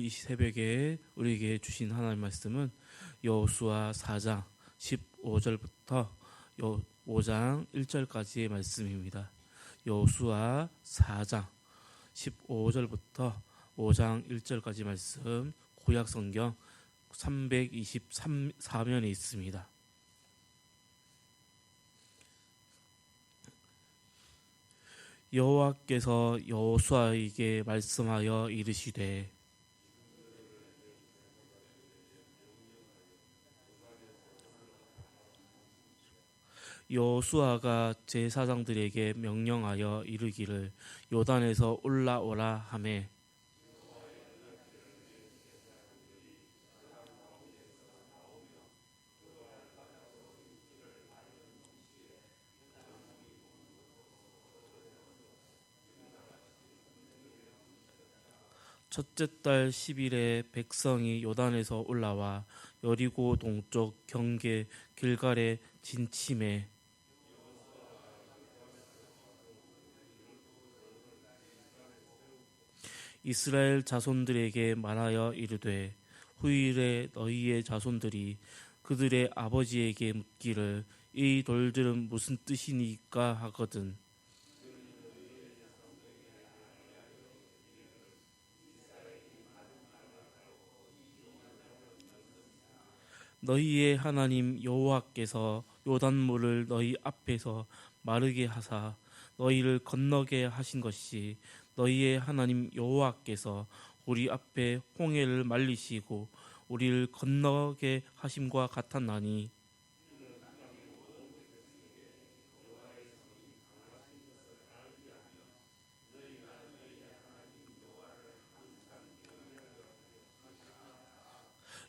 이 새벽에 우리에게 주신 하나님 말씀은 여호수아 4장 15절부터 5장 1절까지의 말씀입니다. 여호수아 4장 15절부터 5장 1절까지 말씀, 구약 성경 323면에 있습니다. 여호와께서 여호수아에게 말씀하여 이르시되 여호수아가 제사장들에게 명령하여 이르기를 요단에서 올라오라 하매 첫째 달 10일에 백성이 요단에서 올라와 여리고 동쪽 경계 길갈에 진침해 이스라엘 자손들에게 말하여 이르되 후일에 너희의 자손들이 그들의 아버지에게 묻기를 이 돌들은 무슨 뜻이니까 하거든. 너희의 하나님 여호와께서 요단물을 너희 앞에서 마르게 하사 너희를 건너게 하신 것이 너희의 하나님 여호와께서 우리 앞에 홍해를 말리시고 우리를 건너게 하심과 같았나니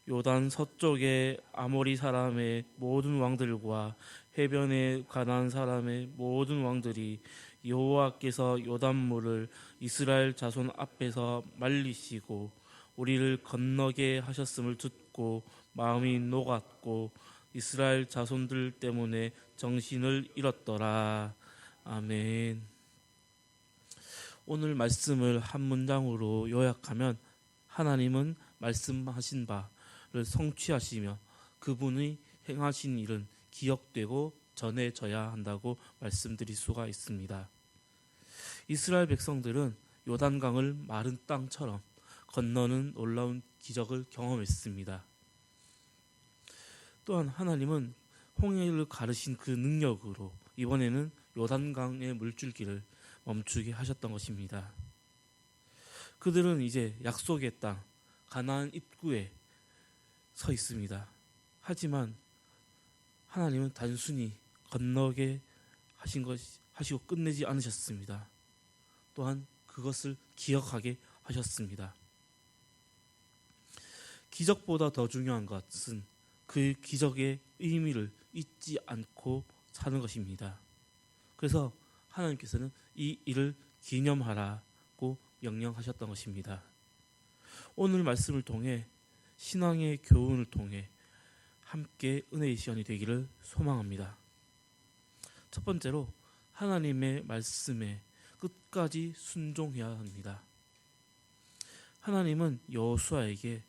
요단 서쪽의 아모리 사람의 모든 왕들과 해변에 가나안 사람의 모든 왕들이 여호와께서 요단물을 이스라엘 자손 앞에서 말리시고 우리를 건너게 하셨음을 듣고 마음이 녹았고 이스라엘 자손들 때문에 정신을 잃었더라. 아멘. 오늘 말씀을 한 문장으로 요약하면 하나님은 말씀하신 바를 성취하시며 그분이 행하신 일은 기억되고 전해져야 한다고 말씀드릴 수가 있습니다. 이스라엘 백성들은 요단강을 마른 땅처럼 건너는 놀라운 기적을 경험했습니다. 또한 하나님은 홍해를 가르신 그 능력으로 이번에는 요단강의 물줄기를 멈추게 하셨던 것입니다. 그들은 이제 약속의 땅 가나안 입구에 서 있습니다. 하지만 하나님은 단순히 건너게 하시고 끝내지 않으셨습니다. 또한 그것을 기억하게 하셨습니다. 기적보다 더 중요한 것은 그 기적의 의미를 잊지 않고 사는 것입니다. 그래서 하나님께서는 이 일을 기념하라고 명령하셨던 것입니다. 오늘 말씀을 통해 신앙의 교훈을 통해 함께 은혜의 시간이 되기를 소망합니다. 첫 번째로 하나님의 말씀에 끝까지 순종해야 합니다. 하나님은 여호수아에게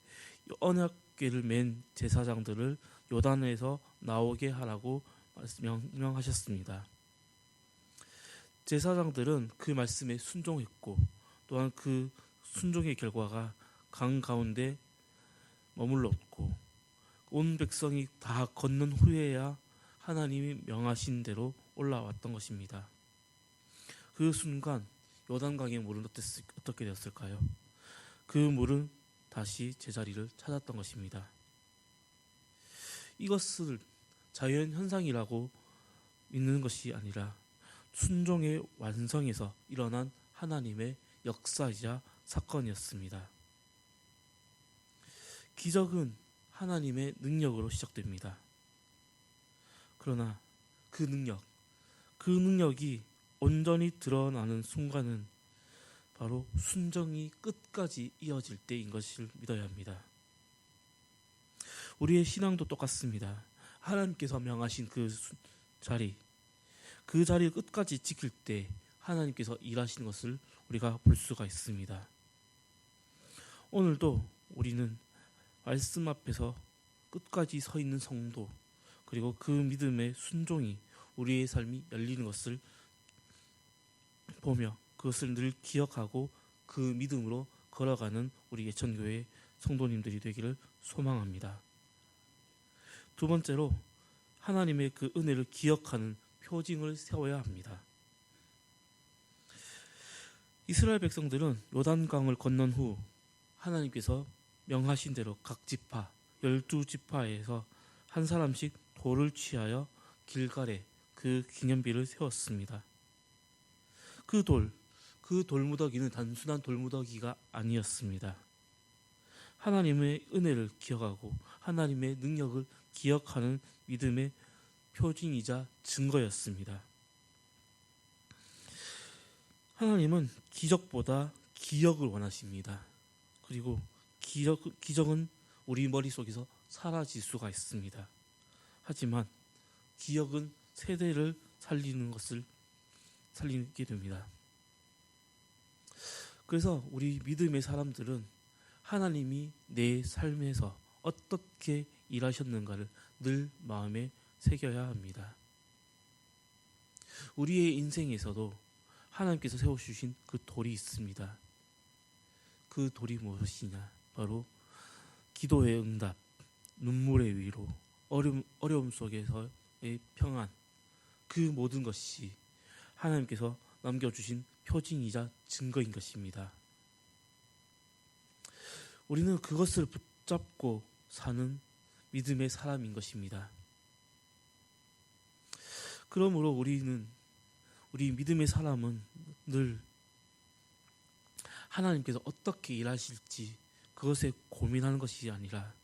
언약궤를 맨 제사장들을 요단에서 나오게 하라고 명령하셨습니다. 제사장들은 그 말씀에 순종했고 또한 그 순종의 결과가 강 가운데 머물렀고 온 백성이 다 걷는 후에야 하나님이 명하신 대로 올라왔던 것입니다. 그 순간 요단강의 물은 어떻게 되었을까요? 그 물은 다시 제자리를 찾았던 것입니다. 이것을 자연현상이라고 믿는 것이 아니라 순종의 완성에서 일어난 하나님의 역사이자 사건이었습니다. 기적은 하나님의 능력으로 시작됩니다. 그러나 그 능력이 온전히 드러나는 순간은 바로 순종이 끝까지 이어질 때인 것을 믿어야 합니다. 우리의 신앙도 똑같습니다. 하나님께서 명하신 그 자리를 끝까지 지킬 때 하나님께서 일하시는 것을 우리가 볼 수가 있습니다. 오늘도 우리는 말씀 앞에서 끝까지 서 있는 성도, 그리고 그 믿음의 순종이 우리의 삶이 열리는 것을 보며 그것을 늘 기억하고 그 믿음으로 걸어가는 우리 예천교회 성도님들이 되기를 소망합니다. 두 번째로, 하나님의 그 은혜를 기억하는 표징을 세워야 합니다. 이스라엘 백성들은 요단강을 건넌 후 하나님께서 명하신 대로 각 지파 12지파에서 한 사람씩 돌을 취하여 길갈에 그 기념비를 세웠습니다. 그 돌무더기는 단순한 돌무더기가 아니었습니다. 하나님의 은혜를 기억하고 하나님의 능력을 기억하는 믿음의 표징이자 증거였습니다. 하나님은 기적보다 기억을 원하십니다. 그리고 기적은 우리 머릿속에서 사라질 수가 있습니다. 하지만 기억은 세대를 살리게 됩니다. 그래서 우리 믿음의 사람들은 하나님이 내 삶에서 어떻게 일하셨는가를 늘 마음에 새겨야 합니다. 우리의 인생에서도 하나님께서 세워주신 그 돌이 있습니다. 그 돌이 무엇이냐? 바로 기도의 응답, 눈물의 위로, 어려움 속에서의 평안, 그 모든 것이 하나님께서 남겨주신 표징이자 증거인 것입니다. 우리는 그것을 붙잡고 사는 믿음의 사람인 것입니다. 그러므로 우리 믿음의 사람은 늘 하나님께서 어떻게 일하실지 그것에 고민하는 것이 아니라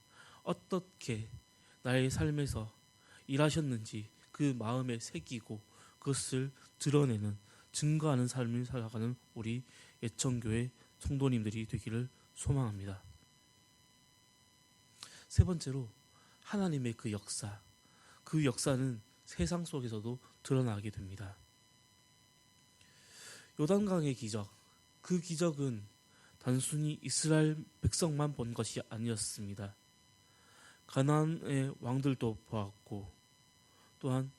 어떻게 나의 삶에서 일하셨는지 그 마음에 새기고 그것을 드러내는, 증거하는 삶을 살아가는 우리 예천교회 성도님들이 되기를 소망합니다. 세 번째로, 하나님의 그 역사는 세상 속에서도 드러나게 됩니다. 요단강의 기적, 그 기적은 단순히 이스라엘 백성만 본 것이 아니었습니다. 가나안의 왕들도 보았고, 또한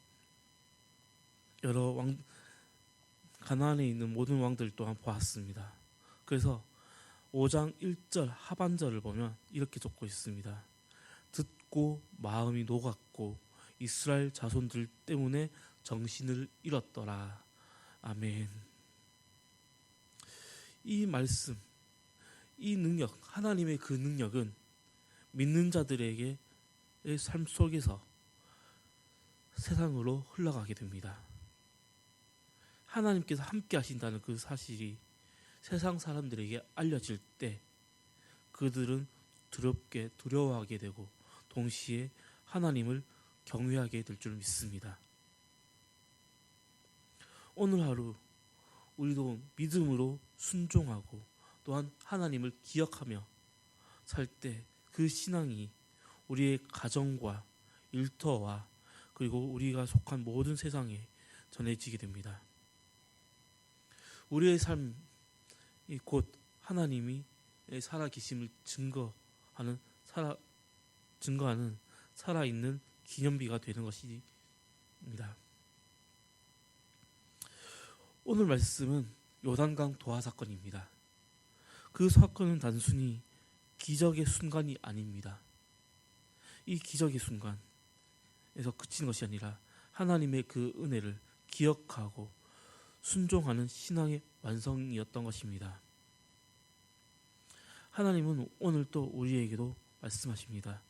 가나안에 있는 모든 왕들 또한 보았습니다. 그래서 5장 1절 하반절을 보면 이렇게 적고 있습니다. 듣고 마음이 녹았고 이스라엘 자손들 때문에 정신을 잃었더라. 아멘. 이 말씀, 이 능력, 하나님의 그 능력은 믿는 자들에게 삶 속에서 세상으로 흘러가게 됩니다. 하나님께서 함께 하신다는 그 사실이 세상 사람들에게 알려질 때 그들은 두려워하게 되고 동시에 하나님을 경외하게 될 줄 믿습니다. 오늘 하루 우리도 믿음으로 순종하고 또한 하나님을 기억하며 살 때 그 신앙이 우리의 가정과 일터와 그리고 우리가 속한 모든 세상에 전해지게 됩니다. 우리의 삶이 곧 하나님이 살아계심을 증거하는 살아있는 기념비가 되는 것입니다. 오늘 말씀은 요단강 도하 사건입니다. 그 사건은 단순히 기적의 순간이 아닙니다. 이 기적의 순간에서 그치는 것이 아니라 하나님의 그 은혜를 기억하고 순종하는 신앙의 완성이었던 것입니다. 하나님은 오늘 또 우리에게도 말씀하십니다.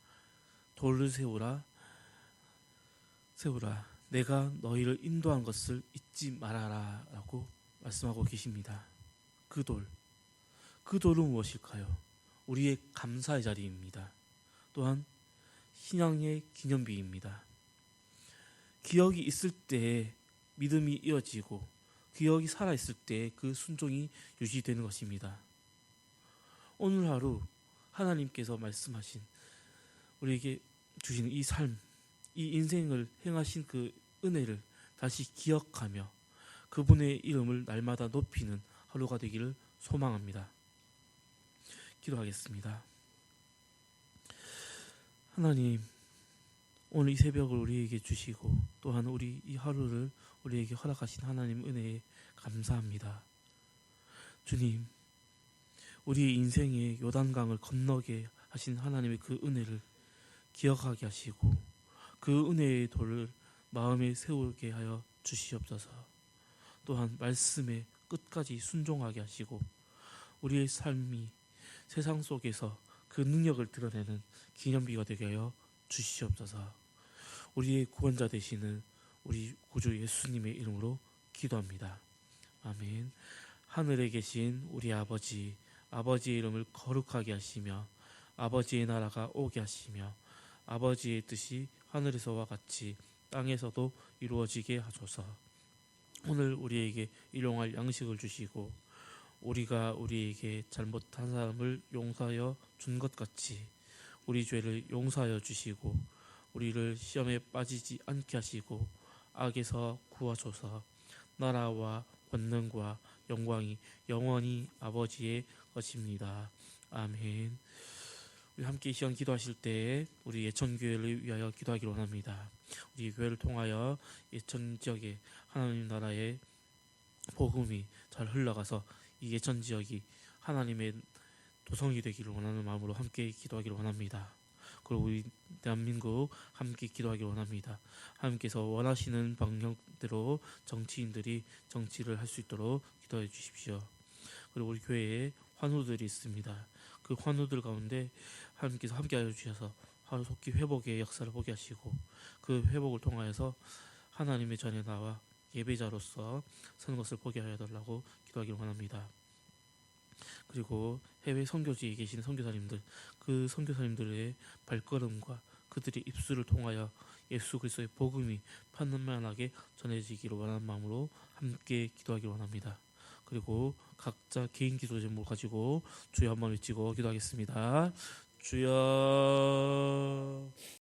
돌을 세우라. 내가 너희를 인도한 것을 잊지 말아라 라고 말씀하고 계십니다. 그 돌은 무엇일까요? 우리의 감사의 자리입니다. 또한 신앙의 기념비입니다. 기억이 있을 때에 믿음이 이어지고 기억이 살아있을 때에 그 순종이 유지되는 것입니다. 오늘 하루 하나님께서 말씀하신 우리에게 주시는 이 삶, 이 인생을 행하신 그 은혜를 다시 기억하며 그분의 이름을 날마다 높이는 하루가 되기를 소망합니다. 기도하겠습니다. 하나님, 오늘 이 새벽을 우리에게 주시고 또한 우리 이 하루를 우리에게 허락하신 하나님 은혜에 감사합니다. 주님, 우리의 인생의 요단강을 건너게 하신 하나님의 그 은혜를 기억하게 하시고 그 은혜의 돌을 마음에 세우게 하여 주시옵소서. 또한 말씀에 끝까지 순종하게 하시고 우리의 삶이 세상 속에서 그 능력을 드러내는 기념비가 되게 하여 주시옵소서. 우리의 구원자 되시는 우리 구주 예수님의 이름으로 기도합니다. 아멘. 하늘에 계신 우리 아버지, 아버지의 이름을 거룩하게 하시며 아버지의 나라가 오게 하시며 아버지의 뜻이 하늘에서와 같이 땅에서도 이루어지게 하소서. 오늘 우리에게 일용할 양식을 주시고 우리가 우리에게 잘못한 사람을 용서하여 준 것 같이 우리 죄를 용서하여 주시고 우리를 시험에 빠지지 않게 하시고 악에서 구하소서. 나라와 권능과 영광이 영원히 아버지의 것입니다. 아멘. 우리 함께 이 시간 기도하실 때 우리 예천교회를 위하여 기도하기를 원합니다. 우리 교회를 통하여 예천 지역에 하나님 나라의 복음이 잘 흘러가서 이 예천 지역이 하나님의 도성이 되기를 원하는 마음으로 함께 기도하기를 원합니다. 그리고 우리 대한민국 함께 기도하기를 원합니다. 하나님께서 원하시는 방향대로 정치인들이 정치를 할 수 있도록 기도해 주십시오. 그리고 우리 교회에 환우들이 있습니다. 그 환우들 가운데 하나님께서 함께하여 주셔서 하루속히 회복의 역사를 보게 하시고 그 회복을 통하여서 하나님의 전에 나와 예배자로서 서는 것을 보게 하여 달라고 기도하기를 원합니다. 그리고 해외 선교지에 계신 선교사님들, 그 선교사님들의 발걸음과 그들의 입술을 통하여 예수 그리스도의 복음이 편만하게 전해지기를 원하는 마음으로 함께 기도하기를 원합니다. 그리고 각자 개인 기도 제목을 가지고 주여 한번 외치고 기도하겠습니다. 주여.